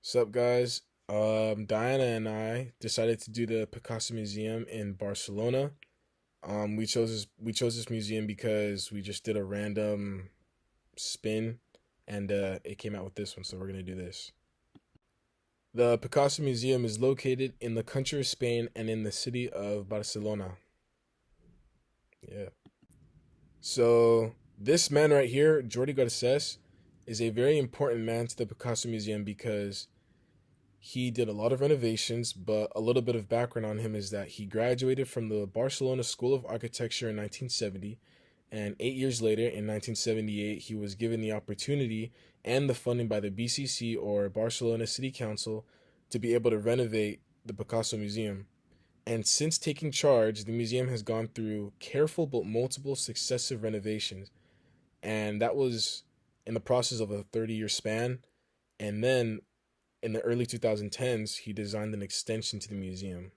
Sup, guys? Diana and I decided to do the Picasso Museum in Barcelona. We chose this museum because we just did a random spin, and it came out with this one. So we're gonna do this. The Picasso Museum is located in the country of Spain and in the city of Barcelona. Yeah. So this man right here, Jordi Garces, is a very important man to the Picasso Museum because he did a lot of renovations, but a little bit of background on him is that he graduated from the Barcelona School of Architecture in 1970, and 8 years later, in 1978, he was given the opportunity and the funding by the BCC, or Barcelona City Council, to be able to renovate the Picasso Museum. And since taking charge, the museum has gone through careful but multiple successive renovations, and that was in the process of a 30-year span. And then in the early 2010s, he designed an extension to the museum.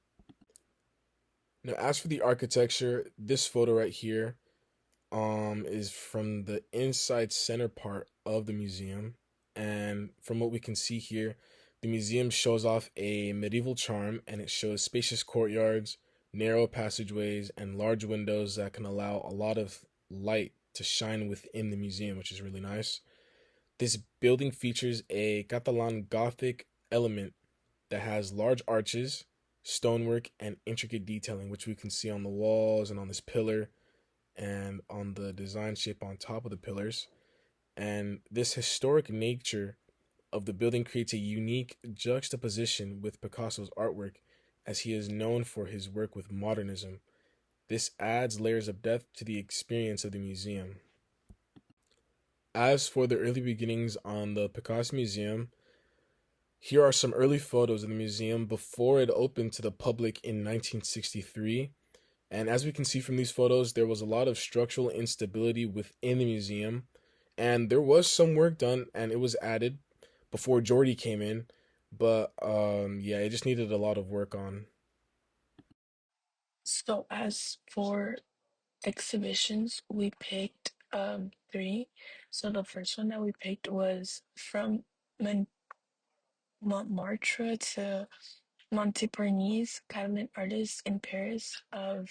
Now, as for the architecture, this photo right here is from the inside center part of the museum. And from what we can see here, the museum shows off a medieval charm, and it shows spacious courtyards, narrow passageways, and large windows that can allow a lot of light to shine within the museum, which is really nice. This building features a Catalan Gothic element that has large arches, stonework, and intricate detailing, which we can see on the walls and on this pillar and on the design shape on top of the pillars. And this historic nature of the building creates a unique juxtaposition with Picasso's artwork, as he is known for his work with modernism. This adds layers of depth to the experience of the museum. As for the early beginnings on the Picasso Museum, here are some early photos of the museum before it opened to the public in 1963. And as we can see from these photos, there was a lot of structural instability within the museum. And there was some work done and it was added before Jordy came in. But yeah, it just needed a lot of work on. So as for exhibitions, we picked three. So the first one that we picked was from Montmartre to Montparnasse, Catalan artists in Paris of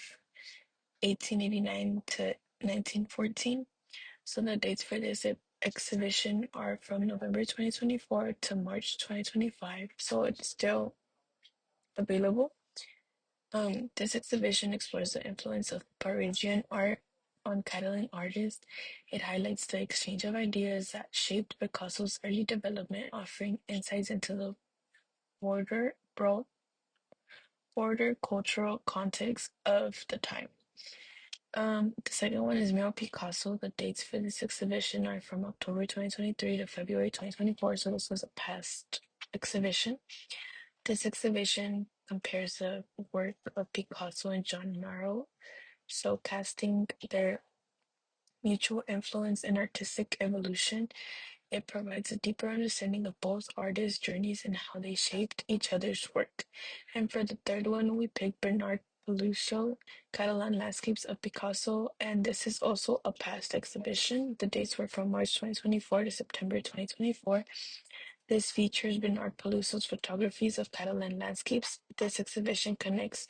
1889 to 1914. So the dates for this exhibition are from November 2024 to March 2025. So it's still available. This exhibition explores the influence of Parisian art on Catalan artists. It highlights the exchange of ideas that shaped Picasso's early development, offering insights into the broader, broader cultural context of the time. The second one is Miro Picasso. The dates for this exhibition are from October 2023 to February 2024, so this was a past exhibition. This exhibition compares the work of Picasso and John Marro, so casting their mutual influence and artistic evolution. It provides a deeper understanding of both artists' journeys and how they shaped each other's work. And for the third one, we picked Bernard Peluso, Catalan Landscapes of Picasso, and this is also a past exhibition. The dates were from March 2024 to September 2024. This features Bernard Peluso's photographies of Catalan landscapes. This exhibition connects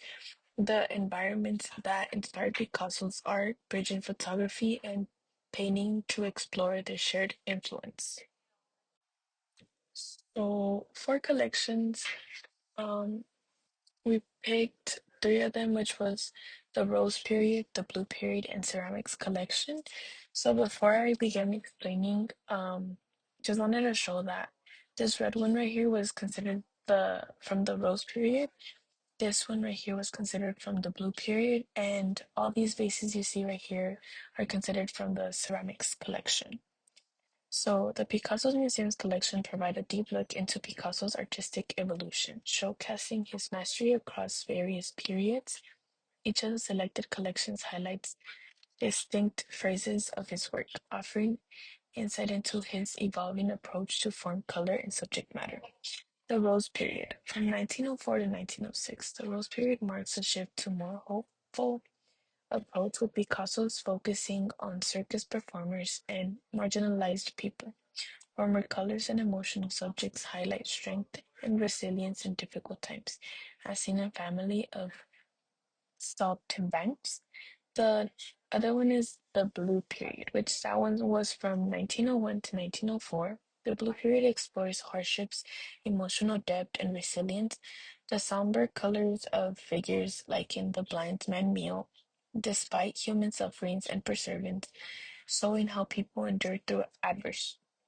the environments that inspired Picasso's art, bridging photography and painting to explore their shared influence. So for collections, um, we picked three of them, which was the Rose Period, the Blue Period, and Ceramics collection. So before I begin explaining, just wanted to show that this red one right here was considered the from the Rose Period. This one right here was considered from the Blue Period, and all these vases you see right here are considered from the Ceramics collection. So, the Picasso Museum's collection provide a deep look into Picasso's artistic evolution, showcasing his mastery across various periods. Each of the selected collections highlights distinct phases of his work, offering insight into his evolving approach to form, color, and subject matter. The Rose Period. From 1904 to 1906, the Rose Period marks a shift to more hopeful approach with Picasso's focusing on circus performers and marginalized people. Warmer colors and emotional subjects highlight strength and resilience in difficult times, as seen in Family of Saltimbanques. The other one is the Blue Period, which that one was from 1901 to 1904. The Blue Period explores hardships, emotional depth, and resilience. The somber colors of figures like in The Blind Man Meal, despite human sufferings and perseverance, showing how people endure through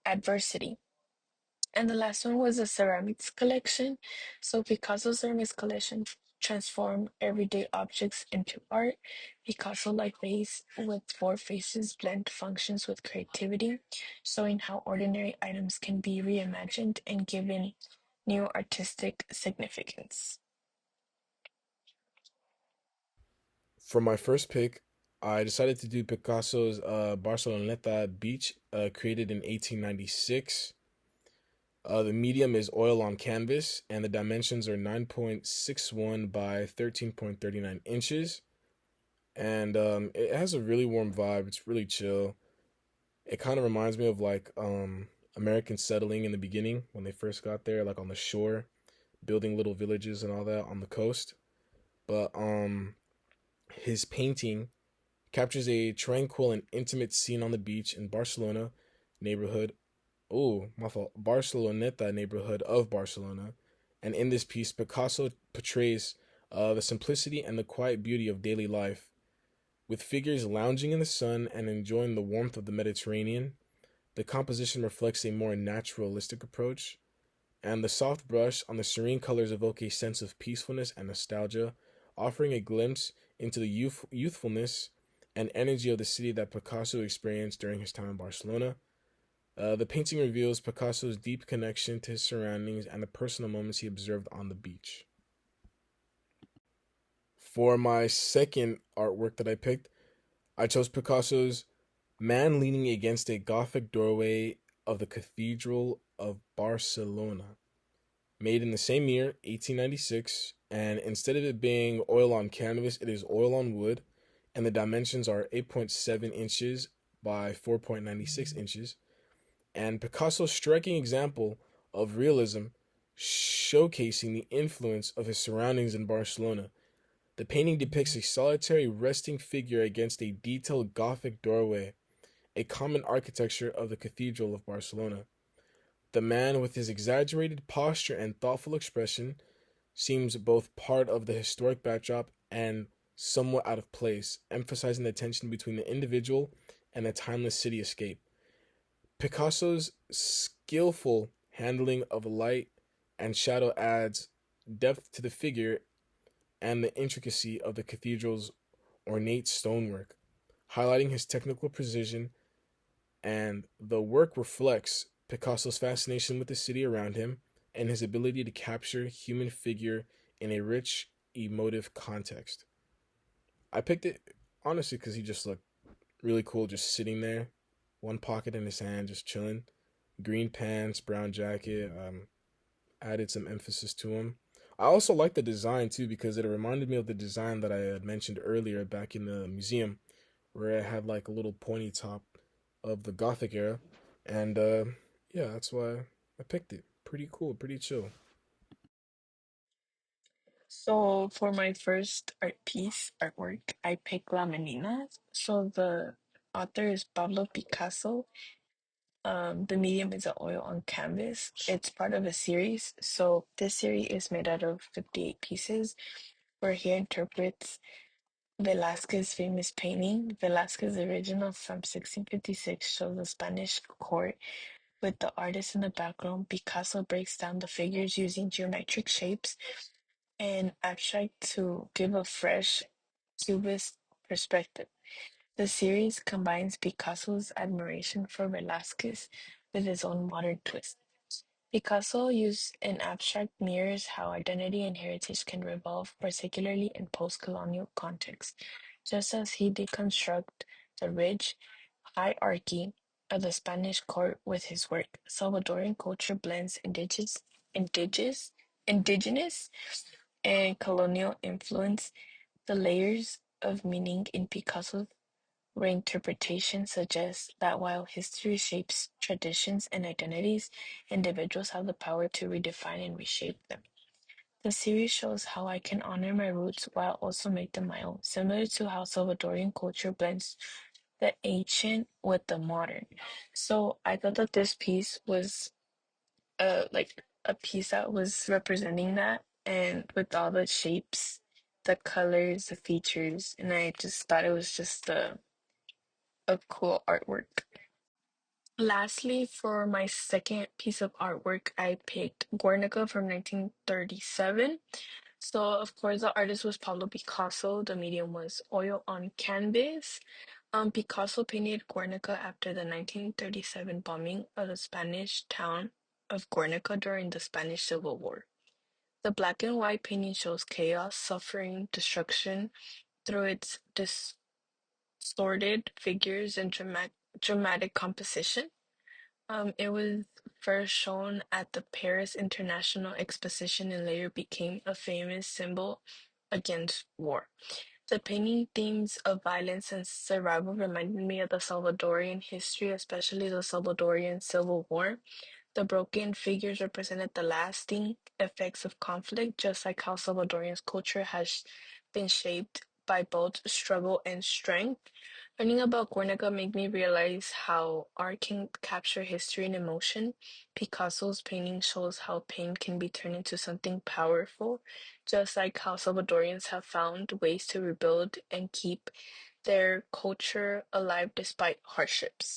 adversity. And the last one was a ceramics collection. So Picasso's ceramics collection transformed everyday objects into art. Picasso, like vase with four faces, blend functions with creativity, showing how ordinary items can be reimagined and given new artistic significance. For my first pick, I decided to do Picasso's Barceloneta Beach, created in 1896. The medium is oil on canvas, and the dimensions are 9.61 by 13.39 inches. And it has a really warm vibe. It's really chill. It kind of reminds me of like American settling in the beginning when they first got there, like on the shore, building little villages and all that on the coast. But his painting captures a tranquil and intimate scene on the beach in Barcelona neighborhood. Oh, my fault. Barceloneta neighborhood of Barcelona. And in this piece, Picasso portrays the simplicity and the quiet beauty of daily life, with figures lounging in the sun and enjoying the warmth of the Mediterranean. The composition reflects a more naturalistic approach, and the soft brush on the serene colors evoke a sense of peacefulness and nostalgia, offering a glimpse into the youthfulness and energy of the city that Picasso experienced during his time in Barcelona. The painting reveals Picasso's deep connection to his surroundings and the personal moments he observed on the beach. For my second artwork that I picked, I chose Picasso's Man Leaning Against a Gothic Doorway of the Cathedral of Barcelona, made in the same year, 1896, and instead of it being oil on canvas, it is oil on wood, and the dimensions are 8.7 inches by 4.96 inches. And Picasso's striking example of realism, showcasing the influence of his surroundings in Barcelona. The painting depicts a solitary resting figure against a detailed Gothic doorway, a common architecture of the Cathedral of Barcelona. The man, with his exaggerated posture and thoughtful expression, seems both part of the historic backdrop and somewhat out of place, emphasizing the tension between the individual and the timeless cityscape. Picasso's skillful handling of light and shadow adds depth to the figure and the intricacy of the cathedral's ornate stonework, highlighting his technical precision, and the work reflects Picasso's fascination with the city around him and his ability to capture human figure in a rich, emotive context. I picked it honestly because he just looked really cool just sitting there, one pocket in his hand, just chilling. Green pants, brown jacket, added some emphasis to him. I also like the design too because it reminded me of the design that I had mentioned earlier back in the museum, where it had like a little pointy top of the Gothic era, and yeah, that's why I picked it. Pretty cool, pretty chill. So for my first art piece, artwork, I picked La Menina. So the author is Pablo Picasso. The medium is an oil on canvas. It's part of a series. So this series is made out of 58 pieces, where he interprets Velázquez's famous painting. Velázquez's original from 1656 shows the Spanish court with the artist in the background. Picasso breaks down the figures using geometric shapes and abstract to give a fresh Cubist perspective. The series combines Picasso's admiration for Velázquez with his own modern twist. Picasso used in abstract mirrors how identity and heritage can revolve, particularly in post-colonial contexts, just as he deconstructed the rich hierarchy of the Spanish court with his work. Salvadoran culture blends indigenous and colonial influence. The layers of meaning in Picasso's reinterpretation suggests that while history shapes traditions and identities, individuals have the power to redefine and reshape them. The series shows how I can honor my roots while also make them my own, similar to how Salvadorian culture blends the ancient with the modern. So I thought that this piece was like a piece that was representing that, and with all the shapes, the colors, the features, and I just thought it was just a cool artwork. Lastly, for my second piece of artwork, I picked Guernica from 1937. So, of course, the artist was Pablo Picasso. The medium was oil on canvas. Picasso painted Guernica after the 1937 bombing of the Spanish town of Guernica during the Spanish Civil War. The black and white painting shows chaos, suffering, destruction through its distorted figures and dramatic composition. It was first shown at the Paris International Exposition and later became a famous symbol against war. The painting themes of violence and survival reminded me of the Salvadorian history, especially the Salvadorian Civil War. The broken figures represented the lasting effects of conflict, just like how Salvadorian's culture has been shaped by both struggle and strength. Learning about Guernica made me realize how art can capture history and emotion. Picasso's painting shows how pain can be turned into something powerful, just like how Salvadorians have found ways to rebuild and keep their culture alive despite hardships.